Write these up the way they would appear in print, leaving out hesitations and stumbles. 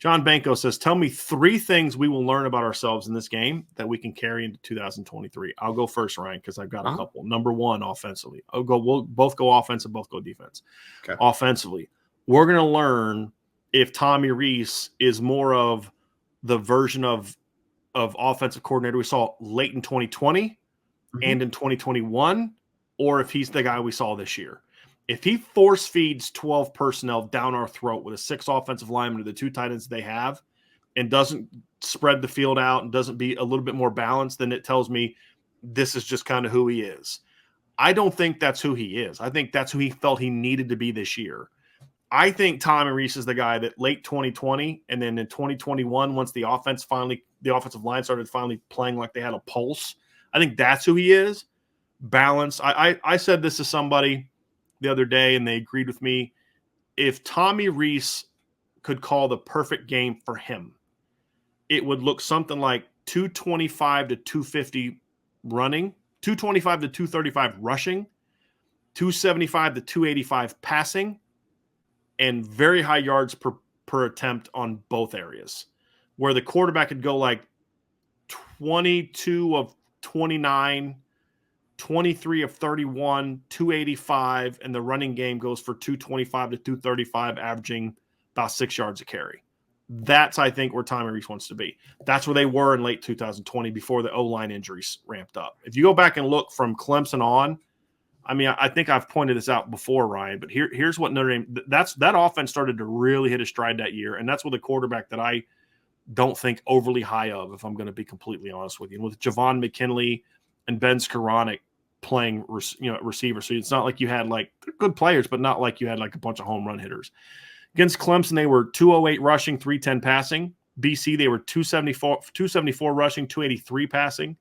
John Banco says, tell me 3 things we will learn about ourselves in this game that we can carry into 2023. I'll go first, Ryan, because I've got a couple. Number 1, offensively. We'll both go offensive, both go defense. Okay. Offensively, we're going to learn if Tommy Rees is more of the version of offensive coordinator we saw late in 2020 and in 2021, or if he's the guy we saw this year. If he force feeds 12 personnel down our throat with a 6 offensive linemen to the 2 tight ends they have and doesn't spread the field out and doesn't be a little bit more balanced, then it tells me this is just kind of who he is. I don't think that's who he is. I think that's who he felt he needed to be this year. I think Tommy Rees is the guy that late 2020 and then in 2021, once the offensive line started finally playing like they had a pulse, I think that's who he is. Balance. I said this to somebody the other day, and they agreed with me. If Tommy Rees could call the perfect game for him, it would look something like 225 to 250 running, 225 to 235 rushing, 275 to 285 passing, and very high yards per attempt on both areas, where the quarterback could go like 22 of 29, 23 of 31, 285, and the running game goes for 225 to 235, averaging about 6 yards a carry. That's, I think, where Tommy Rees wants to be. That's where they were in late 2020 before the O-line injuries ramped up. If you go back and look from Clemson on, I mean, I think I've pointed this out before, Ryan, but here's what Notre Dame – that offense started to really hit a stride that year, and that's with a quarterback that I don't think overly high of, if I'm going to be completely honest with you. And with Javon McKinley and Ben Skoranek playing receiver. So it's not like you had like good players, but not like you had like a bunch of home run hitters. Against Clemson, they were 208 rushing, 310 passing. BC, they were 274 rushing, 283 passing,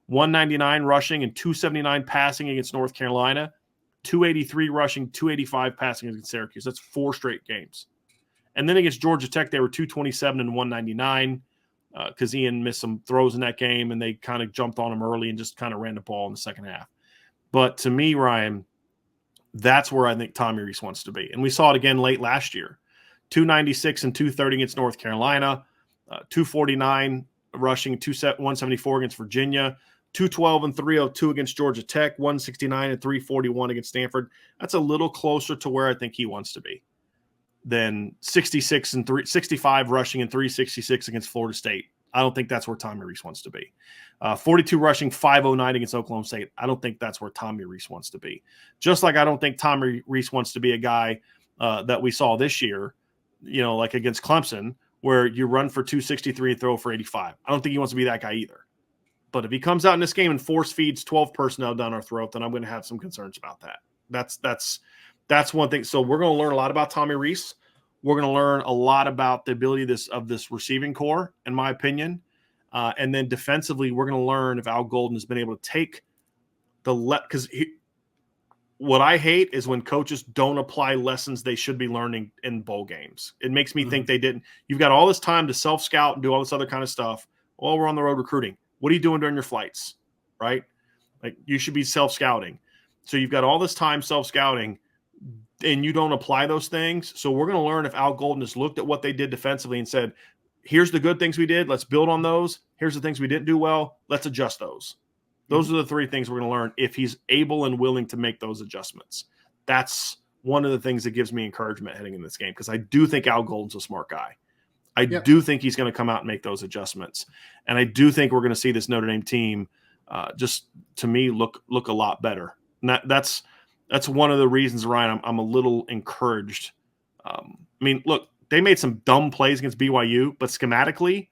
199 rushing, and 279 passing against North Carolina, 283 rushing, 285 passing against Syracuse. That's 4 straight games. And then against Georgia Tech, they were 227 and 199 because Ian missed some throws in that game, and they kind of jumped on him early and just kind of ran the ball in the second half. But to me, Ryan, that's where I think Tommy Rees wants to be. And we saw it again late last year. 296 and 230 against North Carolina, 249 rushing, 174 against Virginia, 212 and 302 against Georgia Tech, 169 and 341 against Stanford. That's a little closer to where I think he wants to be than 65 rushing and 366 against Florida State. I don't think that's where Tommy Rees wants to be. 42 rushing, 509 against Oklahoma State. I don't think that's where Tommy Rees wants to be. Just like I don't think Tommy Rees wants to be a guy that we saw this year, like against Clemson, where you run for 263 and throw for 85. I don't think he wants to be that guy either. But if he comes out in this game and force feeds 12 personnel down our throat, then I'm going to have some concerns about that. That's one thing. So we're going to learn a lot about Tommy Rees. We're going to learn a lot about the ability of this receiving core, in my opinion. And then defensively, we're going to learn if Al Golden has been able to take because what I hate is when coaches don't apply lessons they should be learning in bowl games. It makes me think they didn't. You've got all this time to self-scout and do all this other kind of stuff while we're on the road recruiting. What are you doing during your flights, right? Like, you should be self-scouting. So you've got all this time self-scouting, and you don't apply those things. So we're going to learn if Al Golden has looked at what they did defensively and said, here's the good things we did. Let's build on those. Here's the things we didn't do well. Let's adjust those. Those are the 3 things we're going to learn if he's able and willing to make those adjustments. That's one of the things that gives me encouragement heading in this game, because I do think Al Golden's a smart guy. I do think he's going to come out and make those adjustments. And I do think we're going to see this Notre Dame team just, to me, look a lot better. And that's one of the reasons, Ryan, I'm a little encouraged. Look, they made some dumb plays against BYU, but schematically,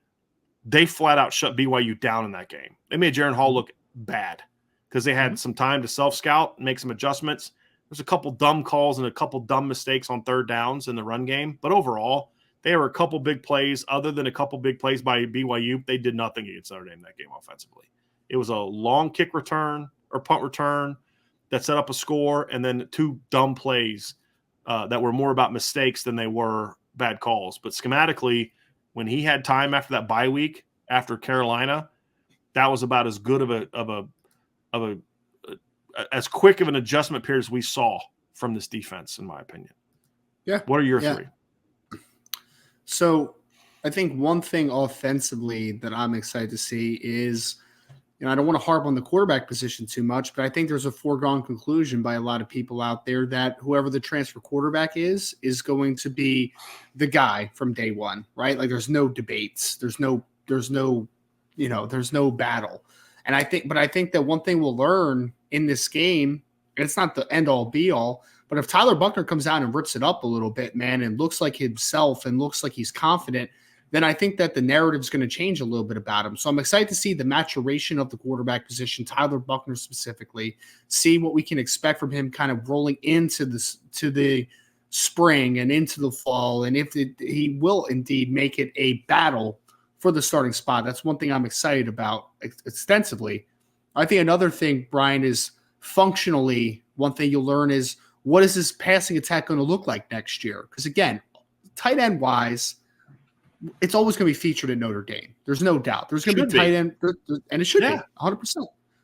they flat out shut BYU down in that game. They made Jaron Hall look bad because they had some time to self-scout, make some adjustments. There's a couple dumb calls and a couple dumb mistakes on third downs in the run game. But overall, there were a couple big plays. Other than a couple big plays by BYU, they did nothing against Notre Dame that game offensively. It was a long kick return or punt return that set up a score, and then 2 dumb plays that were more about mistakes than they were bad calls. But schematically, when he had time after that bye week after Carolina, that was about as good as quick of an adjustment period as we saw from this defense, in my opinion. Yeah. What are your 3? So I think one thing offensively that I'm excited to see is, I don't want to harp on the quarterback position too much, but I think there's a foregone conclusion by a lot of people out there that whoever the transfer quarterback is going to be the guy from day one, right? Like there's no debates. There's no battle. And I think that one thing we'll learn in this game, and it's not the end all be all, but if Tyler Buchner comes out and rips it up a little bit, man, and looks like himself and looks like he's confident, then I think that the narrative is going to change a little bit about him. So I'm excited to see the maturation of the quarterback position, Tyler Buchner specifically, see what we can expect from him kind of rolling into the spring and into the fall, and if he will indeed make it a battle for the starting spot. That's one thing I'm excited about extensively. I think another thing, Brian, is functionally one thing you'll learn is what is this passing attack going to look like next year? Because again, tight end wise, it's always going to be featured in Notre Dame. There's no doubt. There's going to be tight end, and it should be 100%.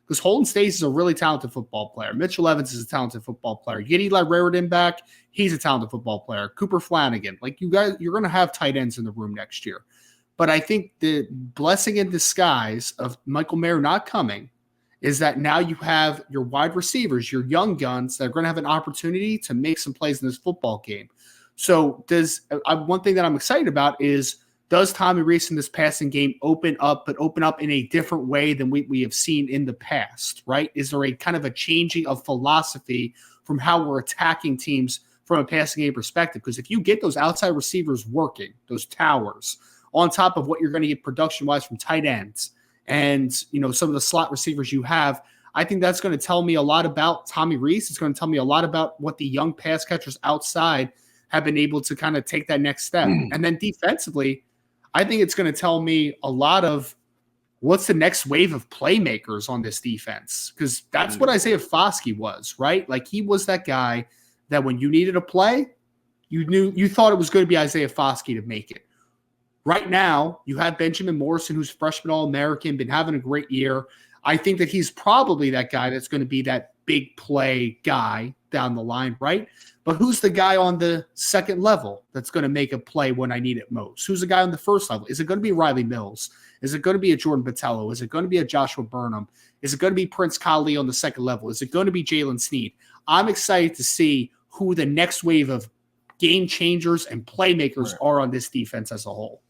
Because Holden Stace is a really talented football player. Mitchell Evans is a talented football player. You get Eli Raridan back, he's a talented football player. Cooper Flanagan, like you guys, you're going to have tight ends in the room next year. But I think the blessing in disguise of Michael Mayer not coming is that now you have your wide receivers, your young guns that are going to have an opportunity to make some plays in this football game. So one thing that I'm excited about is, does Tommy Rees in this passing game open up in a different way than we have seen in the past, right? Is there a kind of a changing of philosophy from how we're attacking teams from a passing game perspective? Because if you get those outside receivers working, those towers, on top of what you're going to get production-wise from tight ends and, some of the slot receivers you have, I think that's going to tell me a lot about Tommy Rees. It's going to tell me a lot about what the young pass catchers outside have been able to kind of take that next step. And then defensively, I think it's going to tell me a lot of what's the next wave of playmakers on this defense, because that's what Isaiah Foskey was, right? Like he was that guy that when you needed a play, you thought it was going to be Isaiah Foskey to make it. Right now, you have Benjamin Morrison, who's freshman All-American, been having a great year. I think that he's probably that guy that's going to be that big play guy down the line, right? But who's the guy on the second level that's going to make a play when I need it most? Who's the guy on the first level? Is it going to be Riley Mills? Is it going to be a Jordan Botello? Is it going to be a Joshua Burnham? Is it going to be Prince Kali on the second level? Is it going to be Jalen Sneed? I'm excited to see who the next wave of game changers and playmakers are on this defense as a whole.